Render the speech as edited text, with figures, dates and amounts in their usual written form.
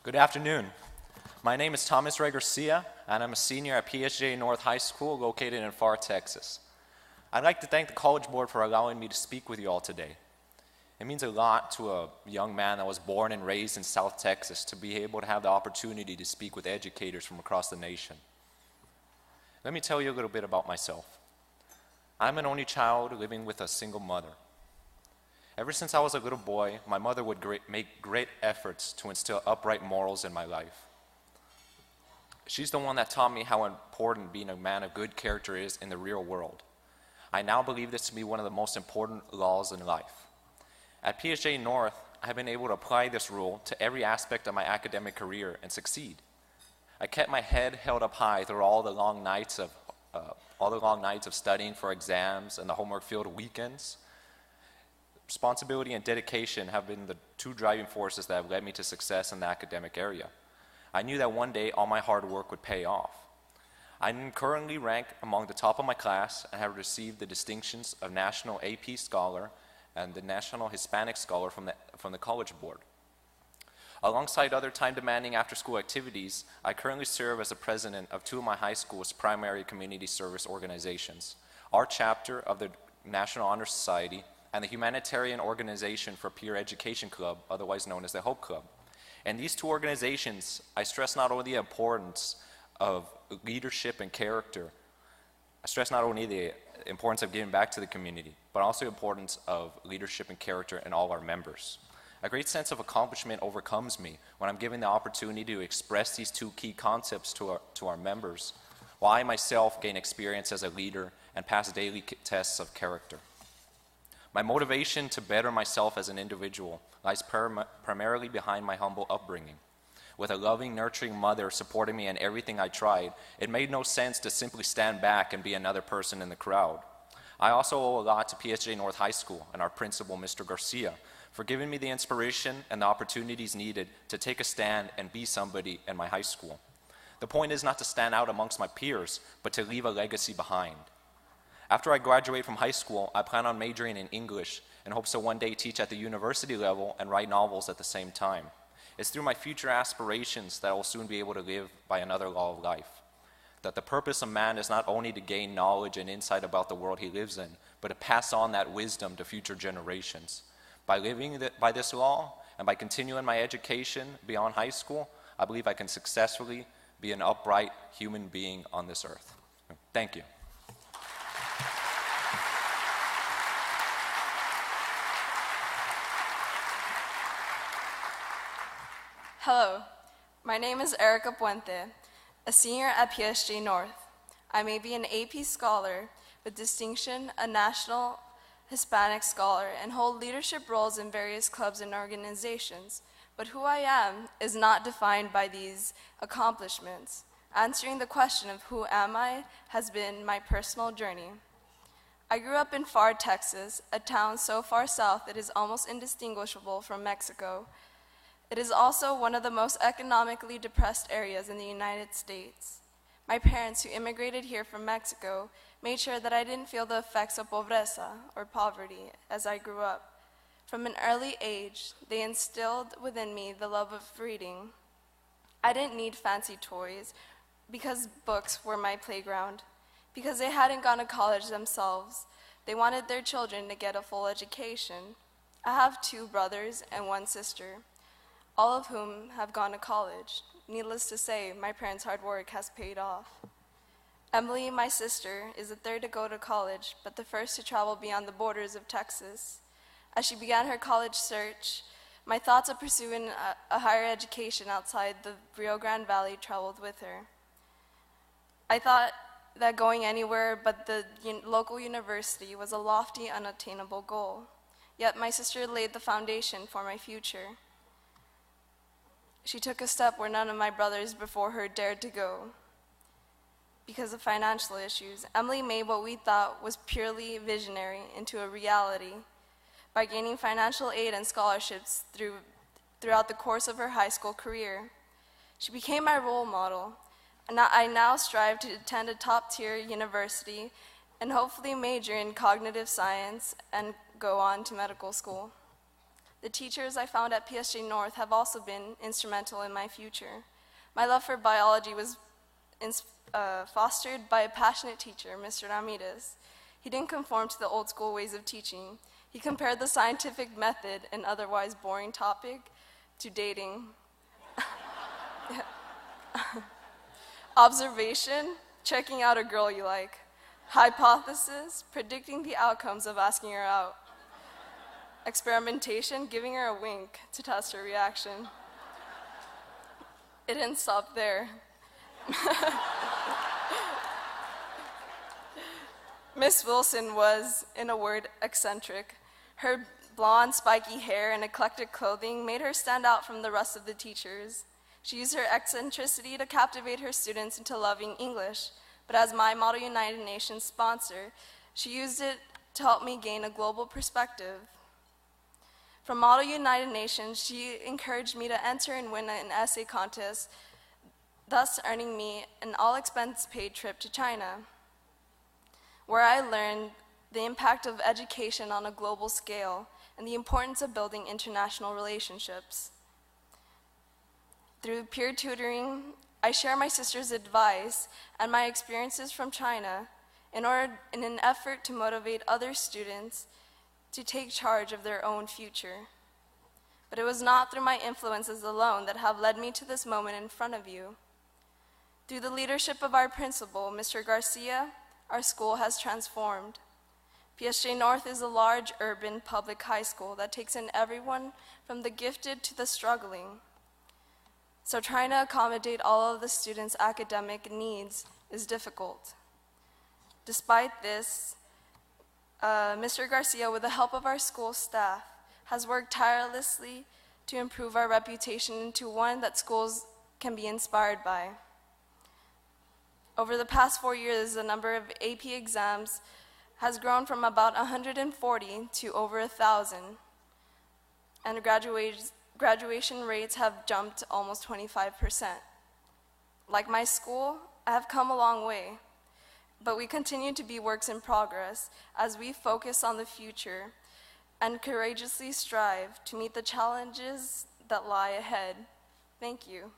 Good afternoon. My name is Thomas Ray Garcia, and I'm a senior at PSJA North High School located in Pharr, Texas. I'd like to thank the College Board for allowing me to speak with you all today. It means a lot to a young man that was born and raised in South Texas to be able to have the opportunity to speak with educators from across the nation. Let me tell you a little bit about myself. I'm an only child living with a single mother. Ever since I was a little boy, my mother would make great efforts to instill upright morals in my life. She's the one that taught me how important being a man of good character is in the real world. I now believe this to be one of the most important laws in life. At PSJA North, I have been able to apply this rule to every aspect of my academic career and succeed. I kept my head held up high through all the long nights of studying for exams and the homework-filled weekends. Responsibility and dedication have been the two driving forces that have led me to success in the academic area. I knew that one day all my hard work would pay off. I am currently ranked among the top of my class and have received the distinctions of National AP Scholar and the National Hispanic Scholar from the College Board. Alongside other time-demanding after-school activities, I currently serve as the president of two of my high school's primary community service organizations, our chapter of the National Honor Society and the Humanitarian Organization for Peer Education Club, otherwise known as the Hope Club. In these two organizations, I stress not only the importance of leadership and character, I stress not only the importance of giving back to the community, but also the importance of leadership and character in all our members. A great sense of accomplishment overcomes me when I'm given the opportunity to express these two key concepts to our members, while I myself gain experience as a leader and pass daily tests of character. My motivation to better myself as an individual lies primarily behind my humble upbringing. With a loving, nurturing mother supporting me in everything I tried, it made no sense to simply stand back and be another person in the crowd. I also owe a lot to PSJA North High School and our principal, Mr. Garcia, for giving me the inspiration and the opportunities needed to take a stand and be somebody in my high school. The point is not to stand out amongst my peers, but to leave a legacy behind. After I graduate from high school, I plan on majoring in English and hopes to one day teach at the university level and write novels at the same time. It's through my future aspirations that I will soon be able to live by another law of life, that the purpose of man is not only to gain knowledge and insight about the world he lives in, but to pass on that wisdom to future generations. By living by this law and by continuing my education beyond high school, I believe I can successfully be an upright human being on this earth. Thank you. Hello, my name is Erika Puente, a senior at PSJA North. I may be an AP Scholar with distinction, a National Hispanic Scholar, and hold leadership roles in various clubs and organizations, but who I am is not defined by these accomplishments. Answering the question of who am I has been my personal journey. I grew up in Pharr, Texas, a town so far south it is almost indistinguishable from Mexico. It is also one of the most economically depressed areas in the United States. My parents, who immigrated here from Mexico, made sure that I didn't feel the effects of pobreza, or poverty, as I grew up. From an early age, they instilled within me the love of reading. I didn't need fancy toys because books were my playground. Because they hadn't gone to college themselves, they wanted their children to get a full education. I have two brothers and one sister, all of whom have gone to college. Needless to say, my parents' hard work has paid off. Emily, my sister, is the third to go to college, but the first to travel beyond the borders of Texas. As she began her college search, my thoughts of pursuing a higher education outside the Rio Grande Valley traveled with her. I thought that going anywhere but the local university was a lofty, unattainable goal. Yet my sister laid the foundation for my future. She took a step where none of my brothers before her dared to go. Because of financial issues, Emily made what we thought was purely visionary into a reality by gaining financial aid and scholarships throughout the course of her high school career. She became my role model, and I now strive to attend a top-tier university and hopefully major in cognitive science and go on to medical school. The teachers I found at PSJA North have also been instrumental in my future. My love for biology was fostered by a passionate teacher, Mr. Ramirez. He didn't conform to the old school ways of teaching. He compared the scientific method, an otherwise boring topic, to dating. Observation, checking out a girl you like. Hypothesis, predicting the outcomes of asking her out. Experimentation, giving her a wink to test her reaction. It didn't stop there. Miss Wilson was, in a word, eccentric. Her blonde, spiky hair and eclectic clothing made her stand out from the rest of the teachers. She used her eccentricity to captivate her students into loving English, but as my Model United Nations sponsor, she used it to help me gain a global perspective. From Model United Nations, she encouraged me to enter and win an essay contest, thus earning me an all-expense-paid trip to China, where I learned the impact of education on a global scale and the importance of building international relationships. Through peer tutoring, I share my sister's advice and my experiences from China in an effort to motivate other students to take charge of their own future. But it was not through my influences alone that have led me to this moment in front of you. Through the leadership of our principal, Mr. Garcia, our school has transformed. PSJA North is a large urban public high school that takes in everyone from the gifted to the struggling. So trying to accommodate all of the students' academic needs is difficult. Despite this, Mr. Garcia, with the help of our school staff, has worked tirelessly to improve our reputation into one that schools can be inspired by. Over the past 4 years, the number of AP exams has grown from about 140 to over 1,000, and graduation rates have jumped almost 25%. Like my school, I have come a long way, but we continue to be works in progress as we focus on the future and courageously strive to meet the challenges that lie ahead. Thank you.